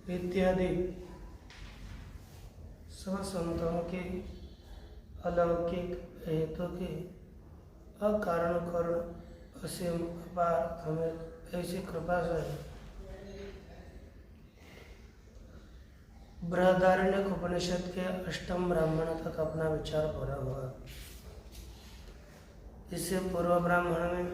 इत्यादि सब संतों के अलौकिक हेतु के अकारण कर्ण असीम अपार हमें ऐसी कृपा से बृहदारण्यक उपनिषद के अष्टम ब्राह्मण तक अपना विचार पूरा हुआ। इससे पूर्व ब्राह्मण में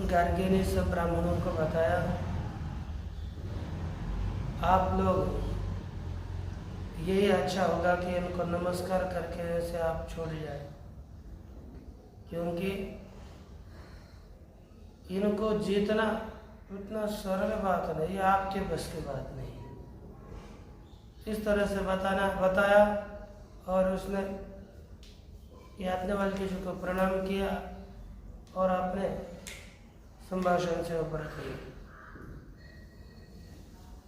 गार्गी ने सब ब्राह्मणों को बताया, आप लोग यही अच्छा होगा कि इनको नमस्कार करके ऐसे आप छोड़ जाए, क्योंकि इनको जीतना उतना सरल बात नहीं, ये आपके बस की बात नहीं। इस तरह से बताया और उसने याज्ञवल्क्य जी को प्रणाम किया और अपने संभाषण से ऊपर किया।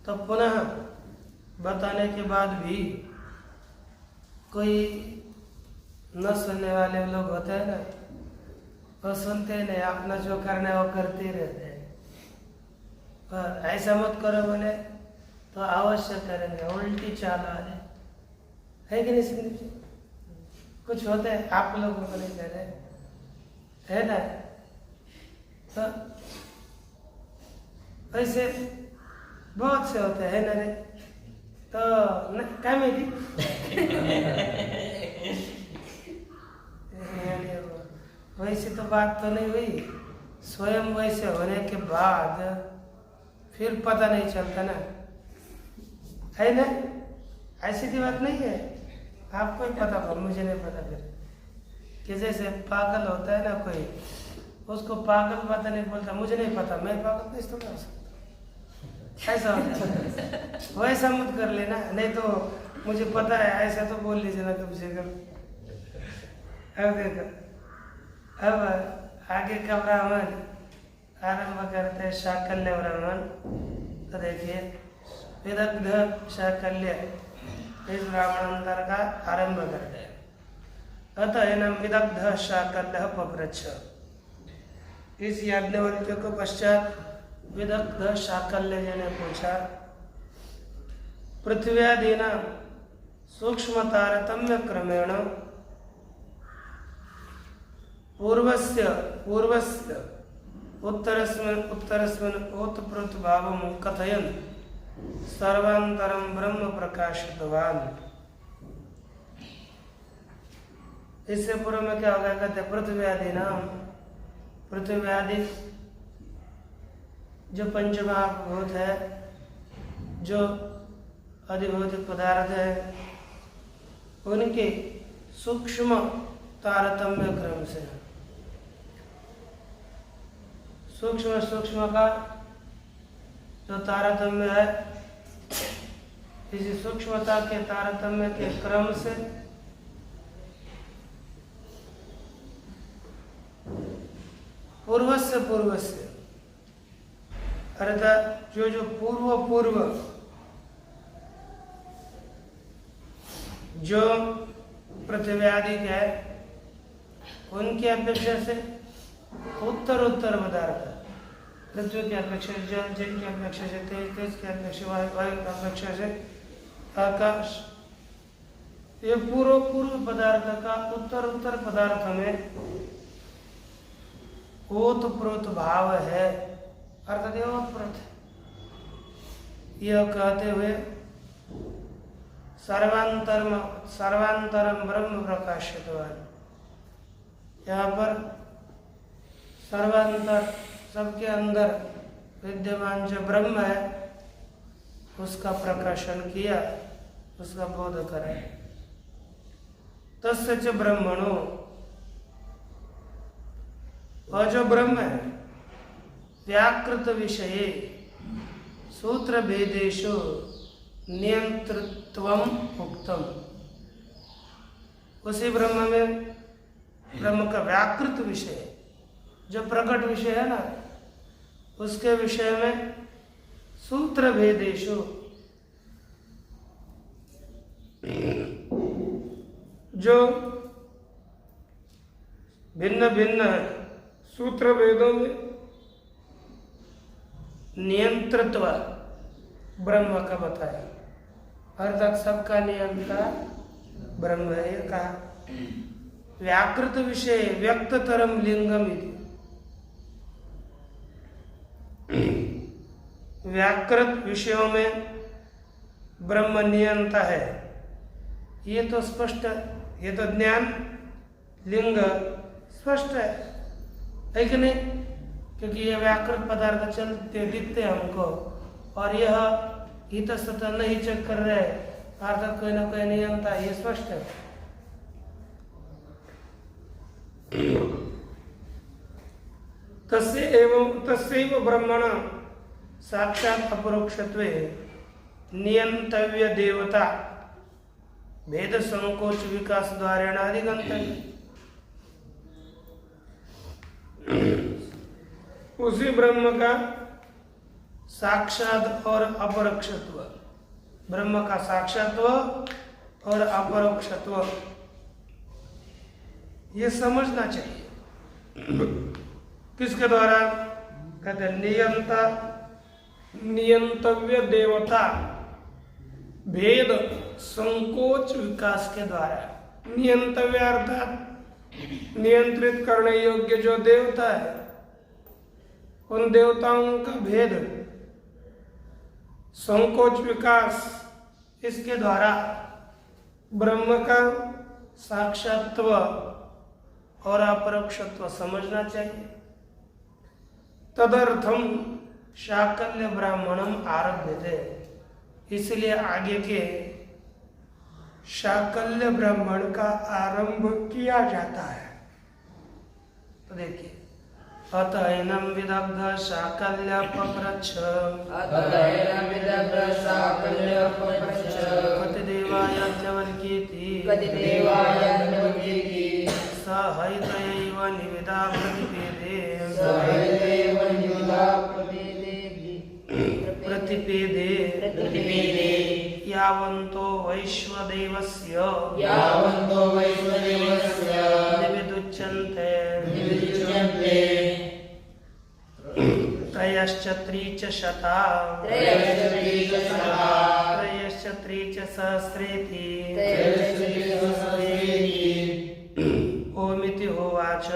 तो पुनः बताने के बाद भी कोई न सुनने वाले लोग होते हैं ना, वो सुनते नहीं, अपना जो करना है वो करते रहते हैं। पर ऐसा मत करो बोले तो अवश्य करेंगे, उल्टी चाल वाले है कि नहीं। सिंह कुछ होते हैं, आप लोगों को नहीं कह रहे है ना। तो ऐसे बहुत से होते हैं ना रे, तो क्या मेरी वैसे तो बात तो नहीं हुई, स्वयं वैसे होने के बाद फिर पता नहीं चलता ना, है ना। ऐसी की बात नहीं है, आपको ही पता होगा, मुझे नहीं पता। फिर कि जैसे पागल होता है ना कोई, उसको पागल पता नहीं बोलता, मुझे नहीं पता, मैं पागल तो इस तरह हो सकता, ऐसा होता है। वैसा मत कर लेना, नहीं तो मुझे पता है ऐसा तो बोल लीजिए ना तुम से। अब देखो, अब आगे का ब्राह्मण आरंभ करते हैं शाकल्य ब्राह्मण। तो देखिए विदग्ध शाकल्य इस ब्राह्मणांतर का आरंभ करते हैं। अतः एनम विदग्ध शाकल्य पप्रच्छ। इस याज्ञवल्क्य को पश्चात विदग्ध शाकल्य जी ने पूछा, पृथ्व्यादीना सूक्ष्म तारतम्य क्रमेण पूर्वस्य उत्तरस्मिन् ओतप्रोत भावं कथयन् सर्वान्तरं ब्रह्म प्रकाशितवान्। इससे पूर्व में क्या होगा, कहते पृथ्व्यादीना, पृथ्व्यादि जो पंचमहाभूत है, जो अधिभौतिक पदार्थ है, उनके सूक्ष्म तारतम्य क्रम से। सूक्ष्म का जो तारतम्य है, इसी सूक्ष्मता के तारतम्य के क्रम से पूर्व से अर्थात जो पूर्व जो पृथ्वी आदि है उनकी अपेक्षा से उत्तर पदार्थ, पृथ्वी की अपेक्षा से जल, जल की अपेक्षा से तेज, तेज की अपेक्षा वायु, वायु की अपेक्षा से आकाश, ये पूर्व पदार्थ का उत्तर पदार्थ में ओतप्रोत भाव है, अर्थात ये ओतप्रोत। यह कहते हुए सर्वांतरम ब्रह्म प्रकाशितवान, यहाँ पर सर्वांतर, सबके अंदर विद्यमान जो ब्रह्म है उसका प्रकाशन किया, उसका बोध करे। तस्य च ब्रह्मणो, वह जो ब्रह्म है व्याकृत विषये सूत्र भेदेषु नियंत्रित्वम उक्तम, उसी ब्रह्म में, ब्रह्म का व्याकृत विषय जो प्रकट विषय है ना, उसके विषय में सूत्र भेदेषु, जो भिन्न भिन्न सूत्र भेदों में नियंत्रित्व ब्रह्म का बताया, अर्थात सबका नियंता ब्रह्म है। ये कहा व्याकृत विषय व्यक्ततरम लिंगम इति, व्याकृत विषयों में ब्रह्म नियंता है, ये तो स्पष्ट, ये तो ज्ञान लिंग स्पष्ट है कि नहीं? क्योंकि ये व्याकृत पदार्थ चलते दिखते हमको और यह इतस्ततः नहीं चेक कर रहे, अर्थात कोई ना कोई नियंता, ये स्पष्ट है। तस्यैव ब्रह्मण साक्षात् अपरोक्षत्वे नियंतव्य देवता भेद संकोच विकास द्वारेण अधिगंतव्य, उसी ब्रह्म का साक्षात और अपरोक्षत्व, ब्रह्म का साक्षात्व और अपरोक्षत्व ये समझना चाहिए। किसके द्वारा? कहते नियंता, नियंतव्य देवता भेद संकोच विकास के द्वारा। नियंतव्य अर्थात नियंत्रित करने योग्य जो देवता है, उन देवताओं का भेद संकोच विकास, इसके द्वारा ब्रह्म का साक्षात्व और अपरोक्षत्व समझना चाहिए। तदर्थम शाकल्य ब्राह्मणम आरभ्यते, इसलिए आगे के शाकल्य ब्राह्मण का आरंभ किया जाता है। तो देखिए, अतएनं विदग्ध शाकल्य पप्रच्छ, पतिदेवायज्ञवल्क्येति स हैतयैव निवेदा प्रतिपेदे यावन्तो वैश्वदेवस्य निविदुच्यन्ते त्रयश्चत्री च शता त्रयश्चत्री च सहस्रेति ओमिति होवाच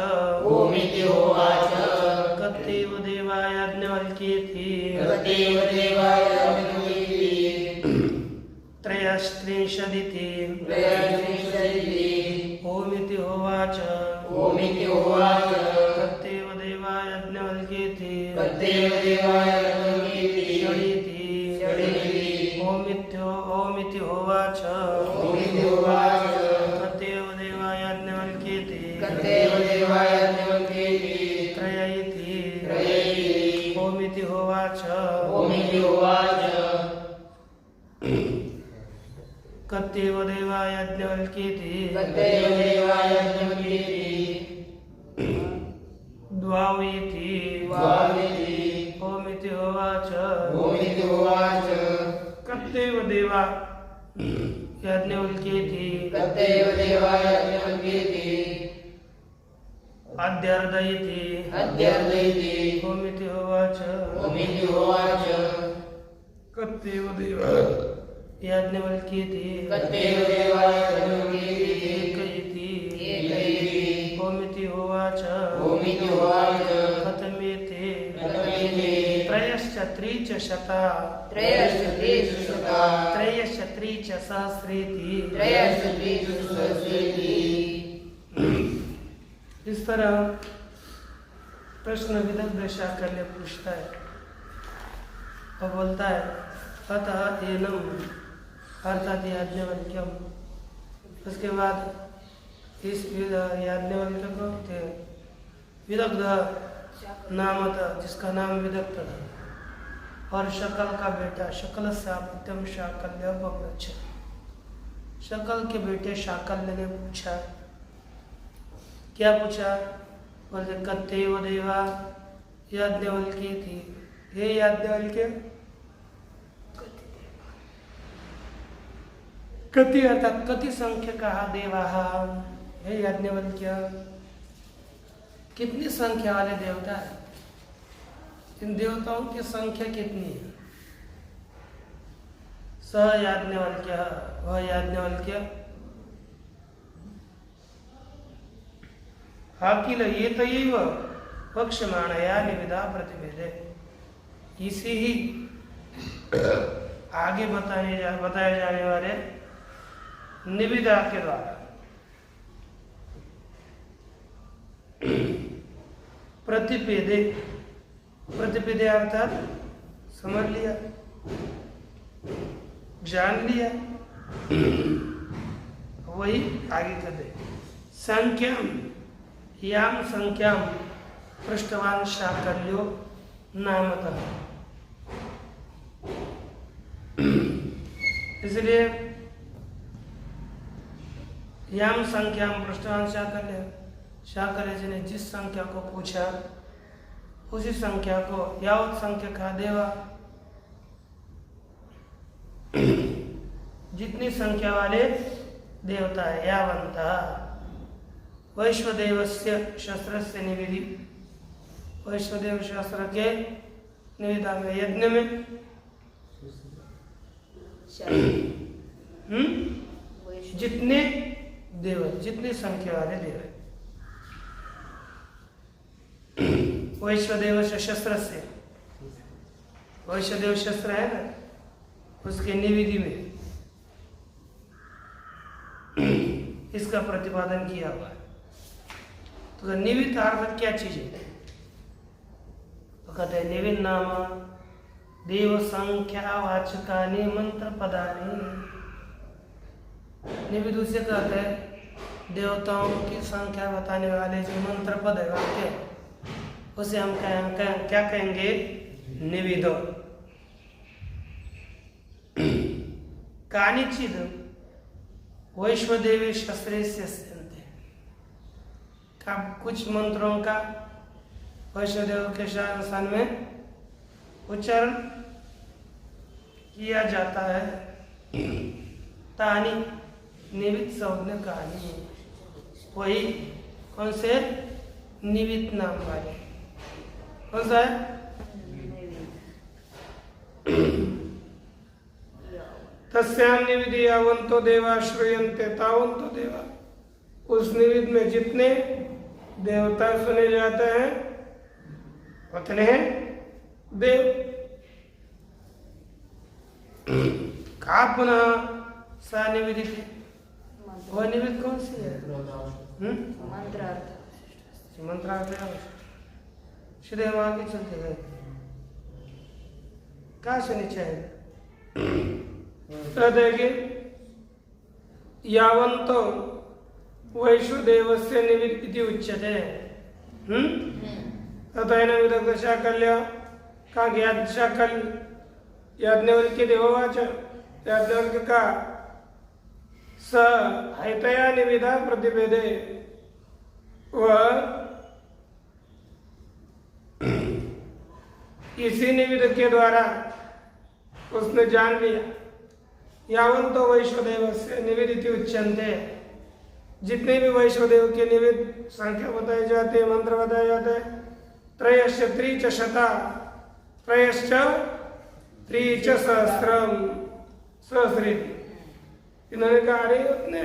कत्तेव देवायज्ञवल्क्येति त्रयस्त्रिंशदिति ओमिति होवाच कत्तेव देवायज्ञवल्क्येति षडीति ओमिति होवाच ओमिति उवाच कत्येव देवा याज्ञवल्क्येति कत्येव देवा याज्ञवल्क्येति द्वावेति ओमिति उवाच कत्येव देवा याज्ञवल्क्येति अध्यर्दयति ओमिति उवाच कत्येव देवा याज्ञवल्क्येति एकयति ओमिति उवाच कथमेते त्रयश्च त्रीच शता त्रयश्च त्रीच सहस्रेति इस तरह प्रश्न विदग्ध शाकल्य पूछता है और बोलता है अतः एनम अर्थात याज्ञवल्क्यम। उसके बाद इस याज्ञवल्क्य को विदग्ध नाम था जिसका नाम विदग्ध था और शकल का बेटा शकल सापत्यम शाकल्य पवृक्ष शकल के बेटे शाकल्य ने पूछा क्या पूछा बोलते कत्येव देवा याज्ञवल्क्य थी हे याज्ञवल्क्य कति अर्थात कति संख्या कहा देवा हे याज्ञवल्क्य कितनी संख्या वाले देवता है इन देवताओं की संख्या कितनी है स याज्ञवल्क्य वह याज्ञवल्क्य अखिल एतयैव पक्षमाणया निविदा प्रतिवेदे इसी ही आगे बताए जाने वाले निविदा के द्वारा प्रतिपेदे अर्थात समझ लिया जान लिया वही आगे कर दे संख्याम याम संख्याम पृष्ठवान शाकल्यो नामतः इसलिए याम संख्याम पृष्ठवान शाकल्य जी ने जिस संख्या को पूछा उसी संख्या को यावत संख्या का देवा जितनी संख्या वाले देवता है यावंता वैश्वदेवस्य शस्त्रस्य निविधि वैश्वदेव शास्त्र के निविदा में यज्ञ में जितने देव जितनी संख्या वाले देव वैश्वदेव से शस्त्र से वैश्वदेव शस्त्र है ना उसके निविधि में इसका प्रतिपादन किया हुआ है। तो निविध अर्थ क्या चीज है तो कहते हैं निविध नाम देव संख्या वाचकानि मंत्र पदानि निविध उसे कहते हैं देवताओं की संख्या बताने वाले जो मंत्र पद है वाक्य उसे हम क्या कहेंगे निविध कानिचिद वैश्वदेवी शस्त्रे से का कुछ मंत्रों का वैश्वदेव के शासन में उच्चारण किया जाता है तानी निवित शब्द कहानी वही कौन से निवित नाम वाले कौन सा है तस्याम निविधि यावंतो देवा श्रूयन्ते तावंतो देवा उस निविध में जितने देवता सुने जाते हैं उतने देव का पुनः सा निविधि वह निविध कौन सी है मंत्रार्थ श्री हम आगे चलते गए कहा से नीचे है देखिए यावंतो वैश्वदेवस्य निविद् उच्यते तथैन विदग्ध शाकल्य का ज्ञात शाकल याज्ञवल्क्य देववाच याज्ञवल्क्य का स हैतया निविदा प्रतिवेदे वह इसी निविद के द्वारा उसने जान लिया यावंतो वैश्वदेव से निवेदित उच्चन्ते जितने भी वैश्वदेव के निवेद संख्या बताए जाते मंत्र बताए जाते त्रयश्च त्रिच शता त्रयश्च त्रिच सहस्रम सहस्री इन्होंने कहा अरे उतने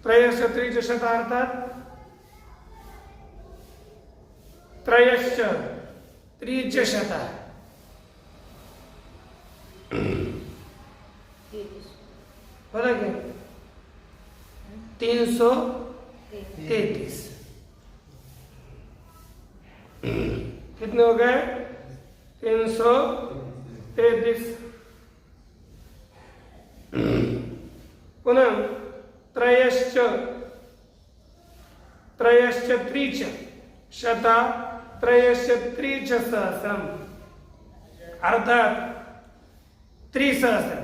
त्रयश्च त्रिच शता अर्थात त्रयश्च त्रिच शता पता क्या 333 कितने हो गए 333 पुनः त्रयश्च त्रयश्च त्रिच शता त्रयश्च त्रिच सहस्रम अर्थात त्रिसहस्र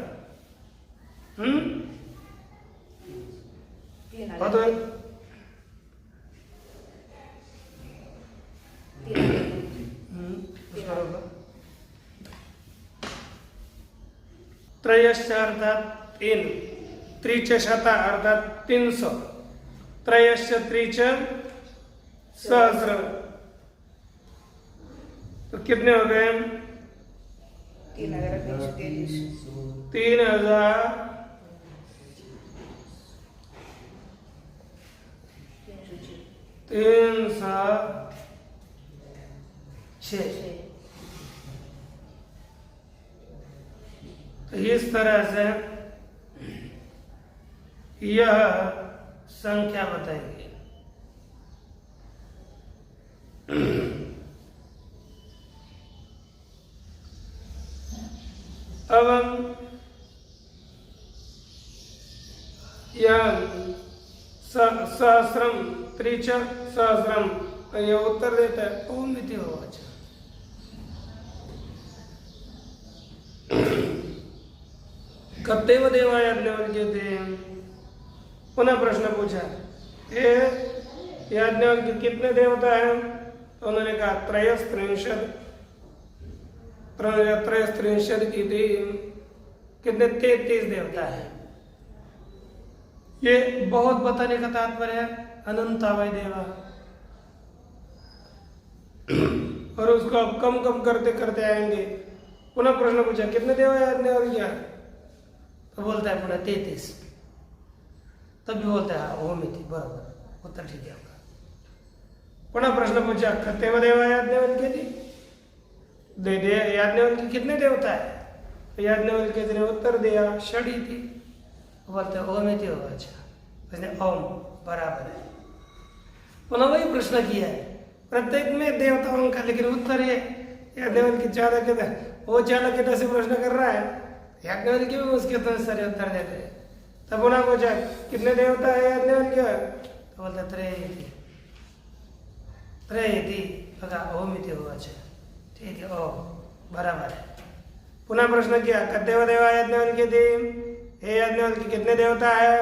त्रयश्च अर्थात 3 त्रिच शता अर्थात 300 त्रयश्च त्रिच सहस्र तो कितने हो गए 3,306 तो इस तरह से यह संख्या बताएगी अब हम यह सहस्रम त्रिच सहस्रम ये उत्तर देता है ओम इति होवाच कतेव देवा याज्ञवल्क्य थे पुनः प्रश्न पूछा ये याज्ञवल्क्य कितने देवता हैं तो उन्होंने कहा त्रयस्त्रिंशत् कितने 33 देवता है ये बहुत बताने का तात्पर्य है अनंतावय देवा और उसको अब कम कम करते करते आएंगे पुनः प्रश्न पूछा कितने देवा याज्ञवल्क्य तो बोलता है पुनः 33 तब भी बोलता है ओम इति बराबर उत्तर ठीक है आपका पुनः प्रश्न पूछा कतेव देवा याज्ञवल्क्य थी दे याज्ञवल्क्य कितने देवता है तो याज्ञवल्क्य ने उत्तर दिया षडी थी बोलते ओम इति होगा अच्छा उसने ओम बराबर है पुनः वही प्रश्न किया है प्रत्येक में देवताओं का लेकिन उत्तर है याज्ञवल्क्य चाणक्य वो चाणक्य से प्रश्न कर रहा है याज्ञवल्क्य भी उसके सारे उत्तर देते हैं तब पुनः पूछा कितने देवता है याज्ञवल्क्य तो बोलते त्रयेति ओम इति होगा अच्छा ठीक है ओ बराबर है पुनः प्रश्न किया कतेव देवा याज्ञवल्क्य थे हे याज्ञवल्क्य कितने देवता है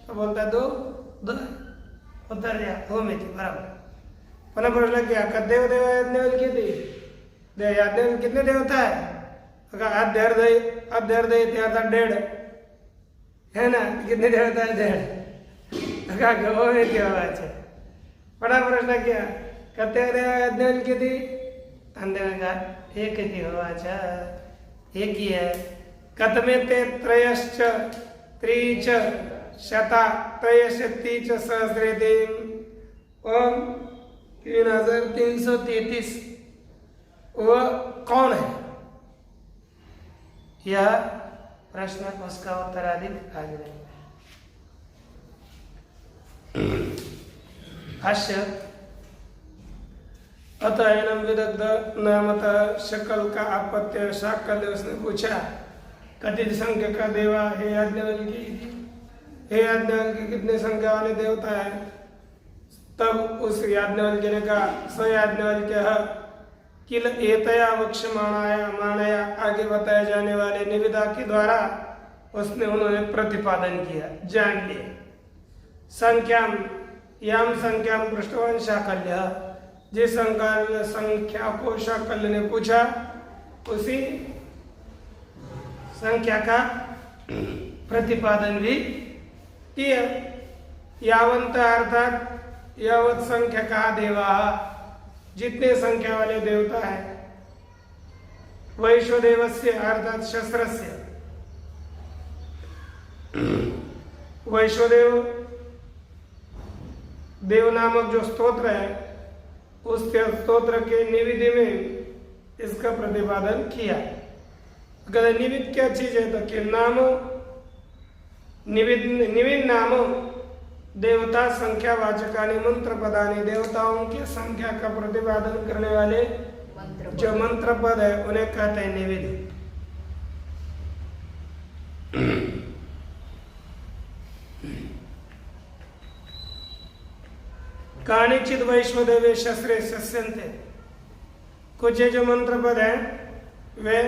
तो बोलता दो उत्तर दिया ओम इति बराबर पुनः प्रश्न किया कतेव देवा याज्ञवल्क्य थे याज्ञवल्क्य कितने देवता है अध्यार्दय अर्थात 1.5 है ना कितने देवता है 1.5 ओम इति होगा अच्छा पुनः प्रश्न किया कतेव देवा याज्ञवल्क्य थी अंदर का एक ही होगा अच्छा एक ही है कतमे ते त्रयश्च त्रिच शता त्रयश्च त्रिच सहस्रे ओम 3,333 वो कौन है यह प्रश्न उसका उत्तराधिक आगे नहीं भाष्य अतः एनम विदग्ध नामतः शकल का आपत्य शाकल्य उसने पूछा कथित संख्या का देवा हे याज्ञवल्क्य कितने संख्या वाले देवता है तब उस याज्ञवल्क्य ने कहा स याज्ञवल्क्य किल एतया वक्ष्यमाणाया आगे बताए जाने वाले निविदा के द्वारा उसने उन्होंने प्रतिपादन किया, जान लिया। संख्याम याम संख्याम पृष्ठवान शाकल्य, जिस संख्या को शाकल्य ने पूछा उसी संख्या का प्रतिपादन भी किया। यावंत अर्थात यावत संख्या का देवा, जितने संख्या वाले देवता है, वैश्वदेवस्य अर्थात शस्त्रस्य, वैश्वदेव देव नामक जो स्तोत्र है उस स्तोत्र के निविधि में इसका प्रतिपादन किया। अगर निविध क्या चीज है तो कि नाम निविध नाम देवता संख्या वाचकानी मंत्र पदानी, देवताओं की संख्या का प्रतिपादन करने वाले जो मंत्र पद है उन्हें कहते हैं निविध। कानिचित वैश्वदेवे शस्त्रे शस्यन्ते, कुछ ये जो मंत्र पद है वे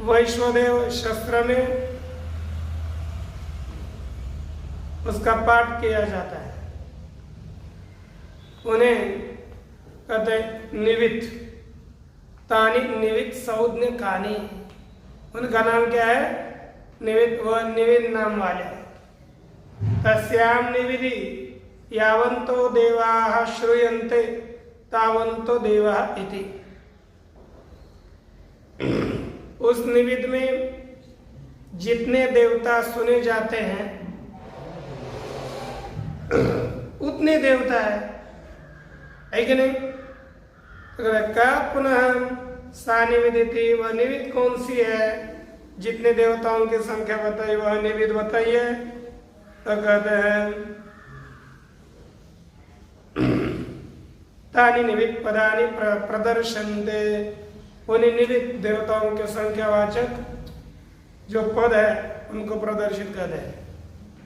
वैश्वदेव शस्त्र में उसका पाठ किया जाता है, उन्हें कहते हैं निवित। तानी निवित सौज्ञ कानी, उनका नाम क्या है? निवित। वह निविद नाम वाले तस्याम निविधि यावंतो देवाः श्रूयन्ते तावंतो देवाः इति। उस निविद में जितने देवता सुने जाते हैं उतने देवता है कि नहीं? का पुनः सा निविदिति, वह निविद कौन सी है? जितने देवताओं की संख्या बताई वह निविद बताइए। तो कहते हैं तानि निविद पदानि प्रदर्शन्ते, उन्हें निविद देवताओं के संख्यावाचक जो पद है उनको प्रदर्शित कर दे।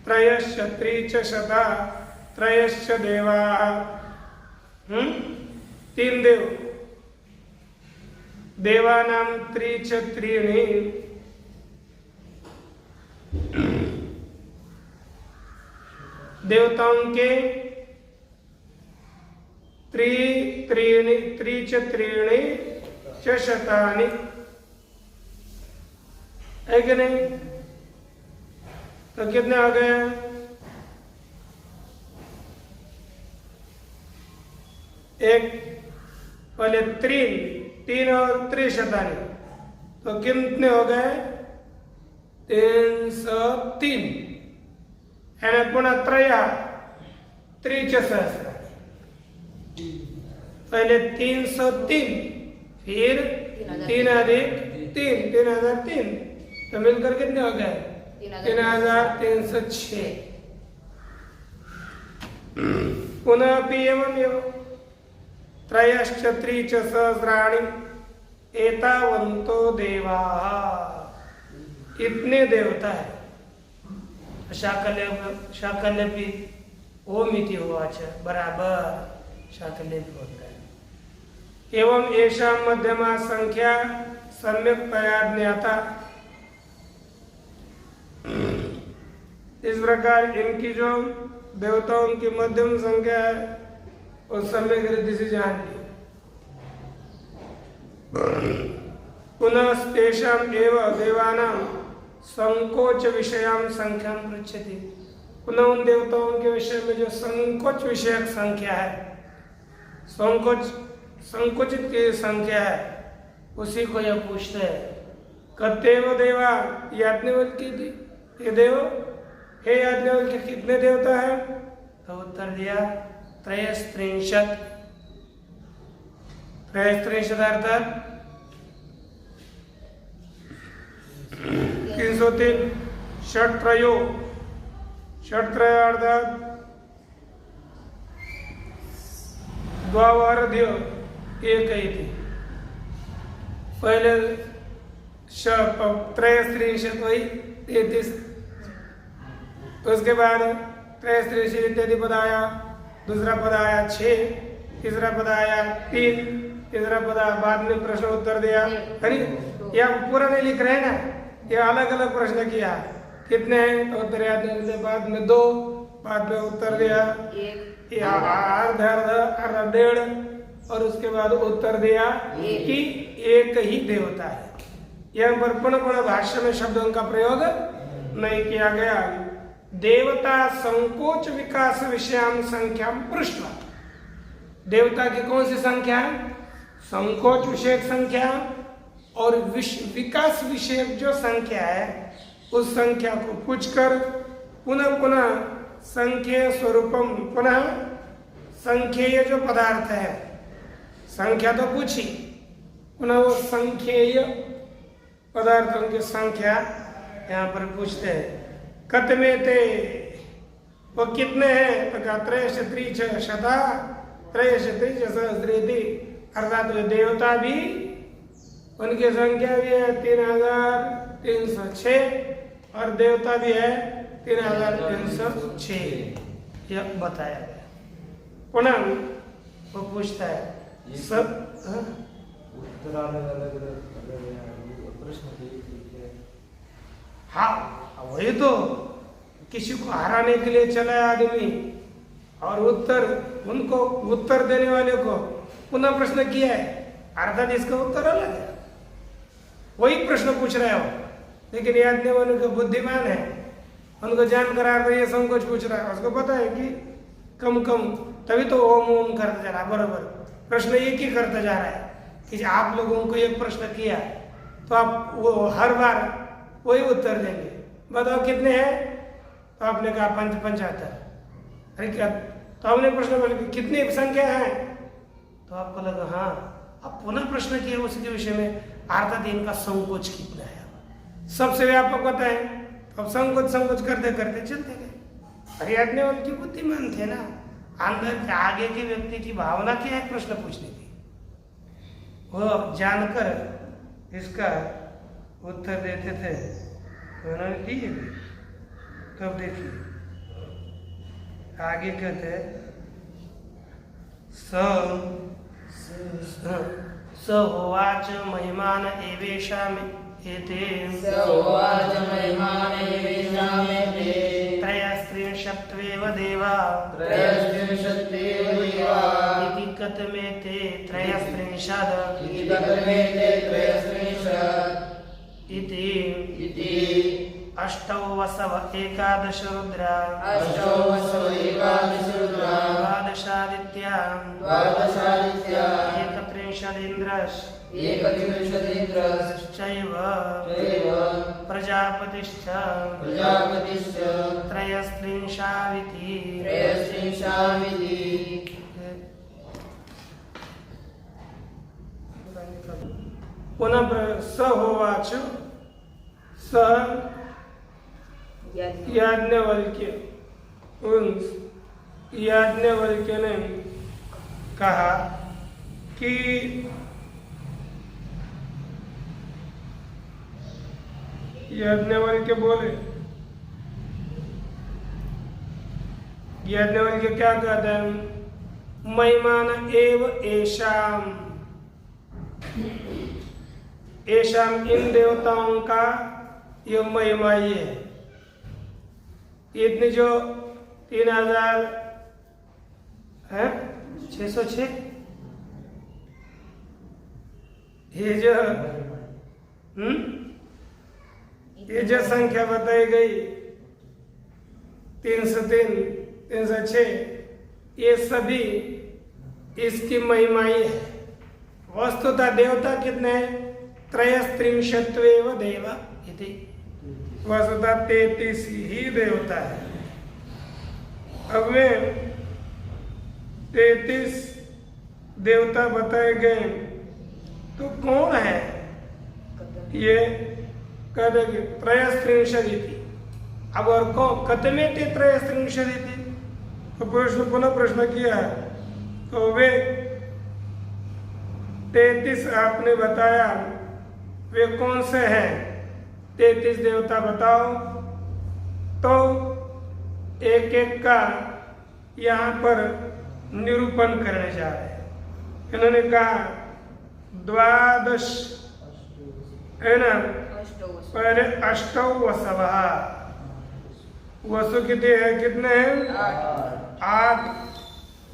त्रयश्च त्रिच शता त्रयश्च देवा, तीन देव, देवानां त्रिच त्रीणि, देवताओं के त्रीणि त्रिच त्रीणि च शतानि, है कि नहीं? तो कितने आ गए? एक पहले तीन और त्रिशतानि, तो कितने हो गए? 303। है पुनः त्रया त्रिच सहस्र, पहले 303, फिर 3 अधिक 3, 3003, तो मिलकर कितने हो गए? 3306। पुनः भी एवं त्रयश्च त्रिच सहस्राणि एतावन्तो देवाः, इतने देवता है। शाकल्य भी ओमिति होवाच, बराबर शाकल्य भी होता है। एवं ऐसा मध्यमा संख्या सम्यक्तया ज्ञाता, इस प्रकार इनकी जो देवताओं की मध्यम संख्या है उस सम्यक रीति से जान ली। पुनः तेषाम एव देवानां संकोच विषयां संख्यां पृच्छति, पुनः उन देवताओं के विषय में जो संकोच विषयक संख्या है, संकुचित की संख्या है, उसी को यह पूछते हैं। कतेव देवा याज्ञवल्क्य की, ये देव हे याज्ञवल्क्य कितने देवता है? तो उत्तर दिया त्रयस्त्रिंशत्। त्रयस्त्रिंशत् अर्थात 303। षट्त्रयो, षट्त्रय अर्थात द्वावारध्य एक ही थी। पहले त्रयस्त्रिंशत् वही 33, उसके बाद त्रयस्त्रिंशत् इत्यादि पद आया, दूसरा पद आया 6, तीसरा पद आया 3, तीसरा पद बाद में प्रश्न उत्तर दिया। अरे या पूरा नहीं लिख रहे हैं ना, ये अलग अलग प्रश्न किया। कितने हैं तो उत्तर याद नहीं दिया, बाद में 2, बाद में उत्तर दिया अर्ध डेढ़, और उसके बाद उत्तर दिया कि एक ही देवता है। यहाँ पर पुनः भाष्य में शब्दों का प्रयोग नहीं किया गया। देवता संकोच विकास विषयाम संख्या पृष्ठा, देवता की कौन सी संख्या? संकोच विषयक संख्या और विकास विषयक जो संख्या है उस संख्या को पूछकर पुनः पुनः संख्येय स्वरूपम, पुनः संख्येय जो पदार्थ है, संख्या तो पूछी, पुनः वो संख्येय पदार्थों की संख्या यहाँ पर पूछते हैं। कतमे थे, वो कितने हैं? तो कहा त्रयश त्रिच शता, त्रयश त्रिच सहस्रेति, अर्थात वे देवता भी, उनकी संख्या भी है 3306 और देवता भी है 3306, यह बताया गया। पुनः वो पूछता है सब उत्तर अलग प्रश्न हाँ वही तो, किसी को हराने के लिए चला आदमी और उनको उत्तर देने वाले को पुनः प्रश्न किया है, अर्थात इसका उत्तर अलग है। वही प्रश्न पूछ रहे हो, लेकिन याद नहीं वाले को बुद्धिमान है, उनको जान कर ये संकोच पूछ रहा है, उसको पता है कि कम तभी तो ओम ओम करता जा रहा है। बराबर प्रश्न एक ही करता जा रहा है कि आप लोगों को एक प्रश्न किया तो आप वो हर बार वही उत्तर देंगे। बताओ कितने हैं? तो आपने कहा 75। अरे क्या? तो हमने प्रश्न बोले कितनी संख्या है? तो आपको लगा हाँ, अब पुनः प्रश्न किया उसके विषय में, अर्थात इनका संकोच कितना है सबसे व्यापक होता है। तो अब संकोच करते करते चलते गए। अरे आदमी उनकी बुद्धिमान थे ना, अंदर के आगे के व्यक्ति की भावना क्या है प्रश्न पूछने की, वो जानकर इसका उत्तर देते थे। उन्होंने दिए भी। तब देखिए आगे कहते स होवाच महिमान एवेषाम एते त्रयस्त्रिंशत्वेव देवा इति कथमेते त्रयस्त्रिंशत् इति अष्टौ वसव एकादश रुद्रा द्वादशादित्या एकत्रिंशदिन्द्रश्चैव प्रजापतिश्च त्रयस्त्रिंशाविति। पुनः स होवाच, स याज्ञवल्क्य ने कहा कि याज्ञवल्क्य बोले, याज्ञवल्क्य क्या कहते हैं? महिमान एव एषाम, एषाम इन देवताओं का ये महिमा ही है। इतनी जो 3606 ये जो संख्या बताई गई 303, 306, ये सभी इसकी महिमा ही है। वस्तुतः देवता कितने हैं? त्रयस्त्रिंशत्वेव देवा इति, वस्तुतः 33 ही देवता है। अब में 33 देवता बताए गए, तो कौन है ये? कहते त्रयस्त्रिंशदिति। अब और कौन कतमे थे त्रयस्त्रिंशदिति? तो पुनः प्रश्न किया, तो वे 33 आपने बताया, वे कौन से हैं? 33 देवता बताओ। तो एक एक का यहाँ पर निरूपण करने जा रहे हैं। इन्होंने कहा 12 है ना, पहले 8 वसवः, वसु कितने हैं, कितने हैं, 8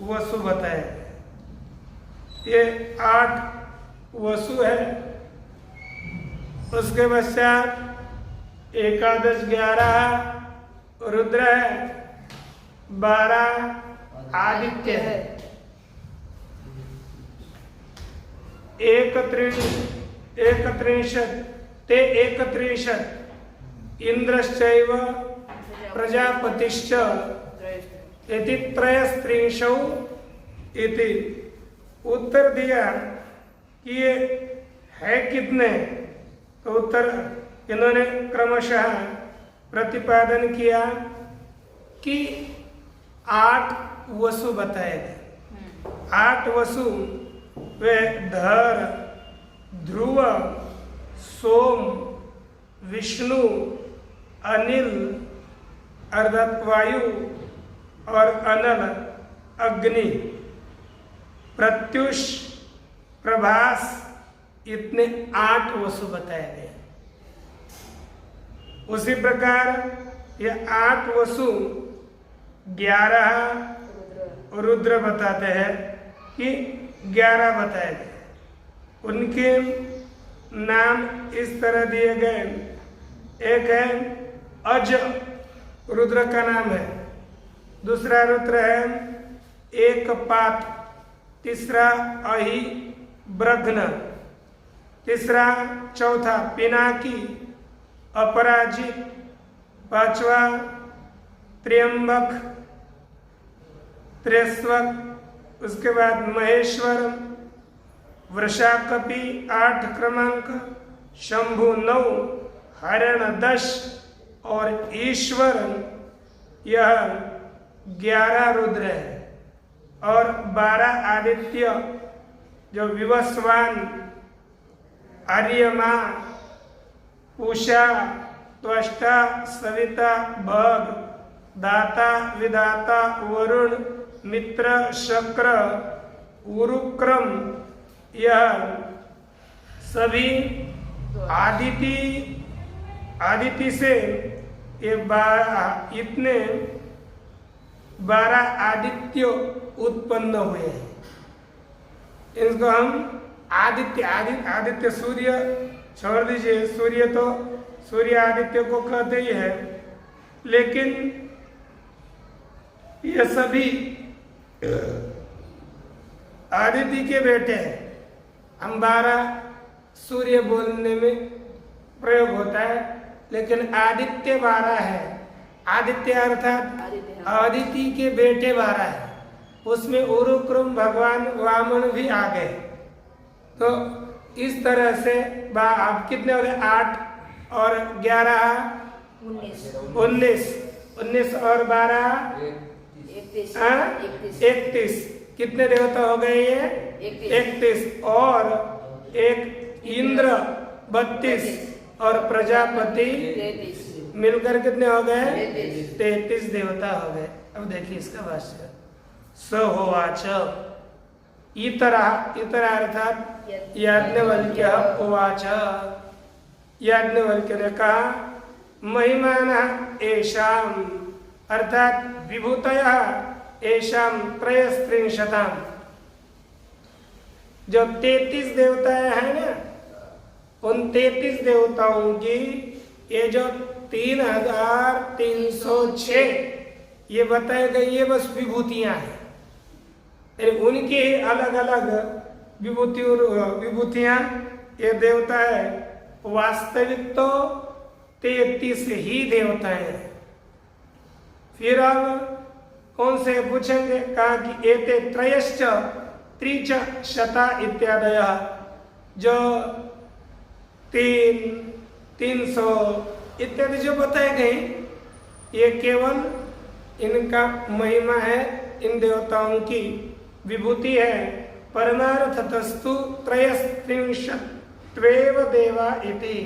वसु बताए। ये 8 वसु है। उसके पश्चात 11 11 रुद्र है, 12 आदित्य है, 31 ते 31 इंद्रश्चैव प्रजापतिश्च इति 33 इति। उत्तर दिया कि ये है कितने, तो उत्तर इन्होंने क्रमशः प्रतिपादन किया कि 8 वसु बताए गए। 8 वसु वे धर, ध्रुव, सोम, विष्णु, अनिल अर्थात वायु और अनल अग्नि, प्रत्युष, प्रभास, इतने 8 वसु बताए गए। उसी प्रकार ये 8 वसु 11 रुद्र बताते हैं कि 11 बताए गए। उनके नाम इस तरह दिए गए। एक है अज, रुद्र का नाम है। दूसरा रुद्र है एकपात, तीसरा अहि ब्रघ्न, तीसरा चौथा पिनाकी, अपराजित, 5वां त्र्यंबक, त्रेस्वक, उसके बाद महेश्वर, वृषाकपि 8 क्रमांक, शंभु 9, हरण 10 और ईश्वर, यह 11 रुद्र है। और 12 आदित्य जो विवस्वान, आर्यमा, उषा, त्वष्टा, सविता, भग, दाता, विदाता, वरुण, मित्र, शक्र, उरुक्रम, यह सभी आदिति से ये 12 आदित्य उत्पन्न हुए हैं। इनको हम आदित्य सूर्य छोड़ दीजिए, सूर्य आदित्य को कहते ही है, लेकिन ये सभी आदित्य के बेटे हैं। हम 12 सूर्य बोलने में प्रयोग होता है, लेकिन आदित्य 12 है। आदित्य अर्थात आदित्य के बेटे 12 है। उसमें उरुक्रम भगवान वामन भी आ गए। तो इस तरह से आप कितने हो गए, 8 और 11 19 और 12 31। कितने देवता हो गए ये, 31 और एक इंद्र 32 और प्रजापति मिलकर कितने हो गए, 33 देवता हो गए। अब देखिए इसका भाष्य। स होवाच, इतरा अर्थात याज्ञवल्क्य उवाच, याज्ञवल्क्य ने कहा महिमानः येषाम् अर्थात विभूतयः येषाम् 33, जो 33 देवताएं हैं ना, उन 33 देवताओं की ये जो 3306 ये बताए गए, ये बस विभूतियां हैं। उनकी अलग अलग विभूतियां ये देवता है। वास्तविक तो 33 ही देवताएं हैं। फिर अब कौन से पूछेंगे, कहा कि एते त्रयश्च त्रिच शता इत्यादयः, जो 300 इत्यादि जो बताए गए, ये केवल इनका महिमा है, इन देवताओं की विभूति है। परमार्थतस्तु 33 देवा इति,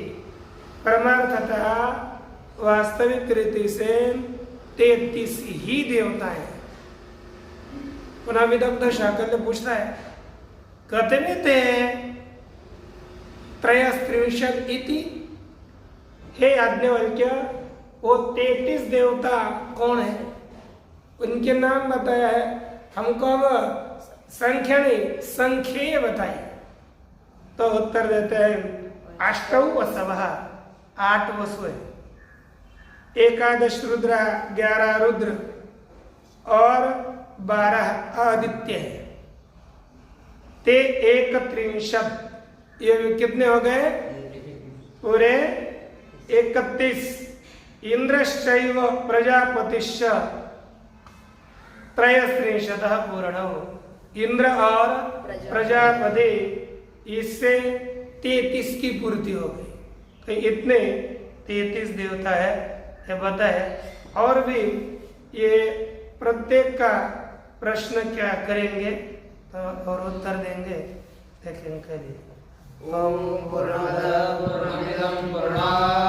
परमार्थतः वास्तविक रीति से 33 ही देवता है। पुनः विदग्ध शाकल्य पूछता है कथमिते त्रयस्त्रिंशत् इति। हे याज्ञवल्क्य, वो 33 देवता कौन है, उनके नाम बताया है हमको। अब संख्या नहीं, संख्येय बताइए। तो उत्तर देते हैं अष्टौ वसवः, 8 वसु है, 11 रुद्र, 11 रुद्र और 12 आदित्य है। ते 31, ये कितने हो गए पूरे 31। इंद्रश्चैव प्रजापतिश्च त्रयस्त्रिंशतः पूर्णौ। इंद्र और प्रजापति, इससे 33 की पूर्ति हो गई। तो इतने 33 देवता है ये बताए। और भी ये प्रत्येक का प्रश्न क्या करेंगे तो और उत्तर देंगे, लेकिन करिए। ओम पूर्णमदः पूर्णमिदं पूर्णात्